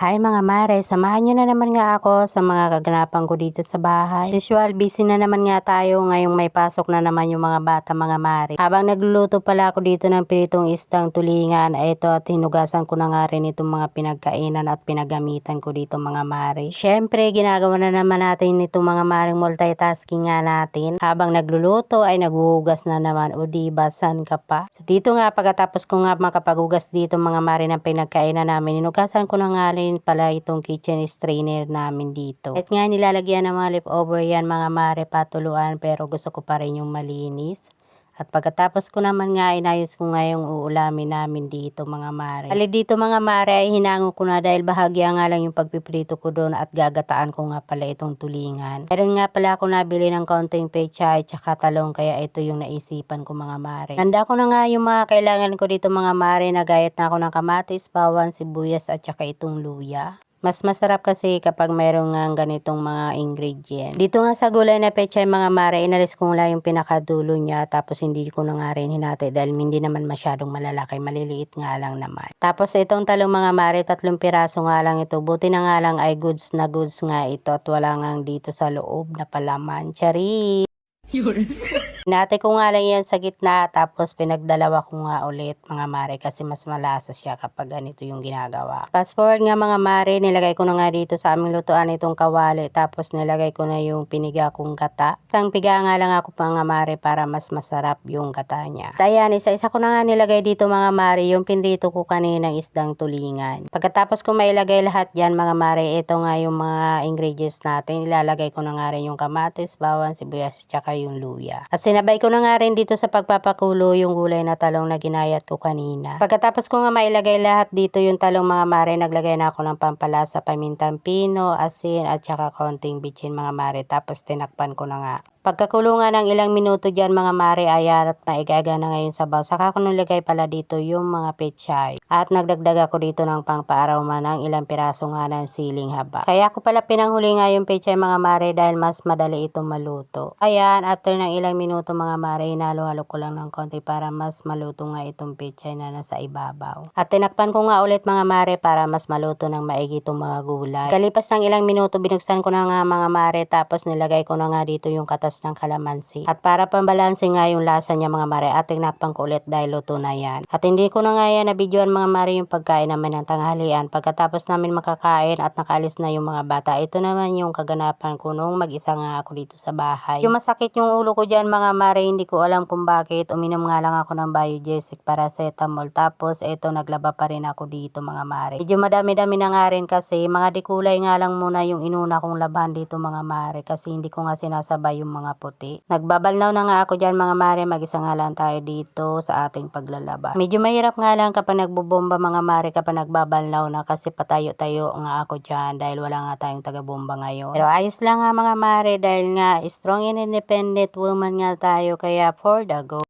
Hi mga mare, samahan nyo na naman nga ako sa mga kaganapan ko dito sa bahay. As usual, busy na naman nga tayo ngayong may pasok na naman yung mga bata mga mare. Habang nagluluto pala ako dito ng piritong istang tulingan, ito at hinugasan ko na nga rin itong mga pinagkainan at pinagamitan ko dito mga mare. Syempre, ginagawa na naman natin itong mga maring multitasking nga natin. Habang nagluluto ay naghuhugas na naman, o diba, san ka pa? So, dito nga pagkatapos ko nga makapaghugas dito mga mare ng pinagkainan namin, hinugasan ko na nga rin pala itong kitchen strainer namin dito. At nga nilalagyan ng mga leftover yan mga mare patuluan, pero gusto ko pa rin yung malinis. At pagkatapos ko naman nga inayos ko nga yung uulamin namin dito mga mare. Ali dito mga mare ay hinango ko na dahil bahagya nga lang yung pagpiprito ko doon at gagataan ko nga pala itong tulingan. Meron nga pala ako nabili ng kaunting pechay at saka talong, kaya ito yung naisipan ko mga mare. Handa ko na nga yung mga kailangan ko dito mga mare. Nagayat na ako ng kamatis, bawang, sibuyas at saka itong luya. Mas masarap kasi kapag mayroong nga ganitong mga ingredients. Dito nga sa gulay na pechay mga mare, inalis ko lang yung pinakadulo niya, tapos hindi ko na nga rin hinati dahil hindi naman masyadong malalaki, maliliit nga lang naman. Tapos itong talong mga mare, 3 piraso nga lang ito. Buti na nga lang ay goods na goods nga ito at wala nga dito sa loob na palaman. Chari! Hinati ko nga lang yan sa gitna, tapos pinagdalawa ko nga ulit mga mare kasi mas malasa siya kapag ganito yung ginagawa. Fast forward nga mga mare, nilagay ko na nga dito sa aming lutuan itong kawali, tapos nilagay ko na yung piniga kong gata. Isang piga nga lang ako mga mare para mas masarap yung gata niya. At ayan, isa-isa ko na nga nilagay dito mga mare yung pinrito ko kaninang isdang tulingan. Pagkatapos ko mailagay lahat yan mga mare, ito nga yung mga ingredients natin. Ilalagay ko na nga rin yung kamatis, bawang, sibuyas, tsaka yung luya. At sinabay ko na nga rin dito sa pagpapakulo yung gulay na talong na ginayat ko kanina. Pagkatapos ko nga mailagay lahat dito yung talong mga mare, naglagay na ako ng pampalasa, pamintang pino, asin at saka konting bitchin mga mare, tapos tinakpan ko na nga. Pagkakulungan ng ilang minuto dyan mga mare, ayan at maigaga na ngayon sabaw. Saka ko nilagay pala dito yung mga pechay. At nagdagdag ako dito ng pangpaaroma ng ilang piraso nga ng siling haba. Kaya ko pala pinanghuli nga yung pechay mga mare dahil mas madali itong maluto. Ayan, after ng ilang minuto mga mare, hinalo-halo ko lang ng konti para mas maluto nga itong pechay na nasa ibabaw. At tinakpan ko nga ulit mga mare para mas maluto ng maigi itong mga gulay. Kalipas ng ilang minuto, binuksan ko na nga mga mare, tapos nilagay ko na nga dito yung katas ng kalamansi. At para pambalanse nga yung lasa niya mga mare, at tinakpan ko ulit dahil luto na yan. At hindi ko na nga yan nabidyoan mga mare yung pagkain namin ng tanghalian. Pagkatapos namin makakain at nakaalis na yung mga bata, ito naman yung kaganapan ko nung mag-isa nga ako dito sa bahay. Yung masakit yung ulo ko dyan mga mare, hindi ko alam kung bakit. Uminom nga lang ako ng Biogesic paracetamol, tapos ito naglaba pa rin ako dito mga mare. Medyo madami-dami na nga rin kasi mga dikulay nga lang muna yung inuna kong laban dito mga mare, kasi hindi ko nga sinasabay yung mga puti. Nagbabalnaw na nga ako dyan mga mare, mag-isa nga lang tayo dito sa ating paglalaba. Medyo mahirap nga lang kapag nagbubomba mga mare, kapag nagbabalnaw na, kasi patayo-tayo nga ako dyan dahil wala nga tayong taga-bomba ngayon. Pero ayos lang nga mga mare dahil nga strong and independent woman nga tayo, kaya for the go.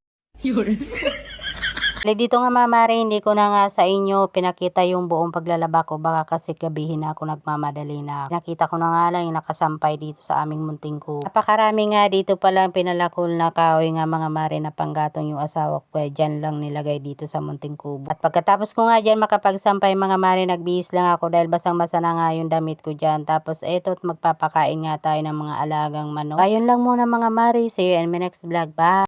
Dito nga mga mare, hindi ko na nga sa inyo pinakita yung buong paglalaba ko, baka kasi gabihin na ako, nagmamadali na. Nakita ko na nga lang yung nakasampay dito sa aming munting kubo. Napakarami nga dito palang pinalakol na kahoy nga mga mare na panggatong yung asawa ko, kaya dyan lang nilagay dito sa munting kubo. At pagkatapos ko nga dyan makapagsampay mga mare, nagbihis lang ako dahil basang-basa na nga yung damit ko dyan. Tapos eto, magpapakain nga tayo ng mga alagang manok. Ayun lang muna mga mare, see you in my next vlog. Bye!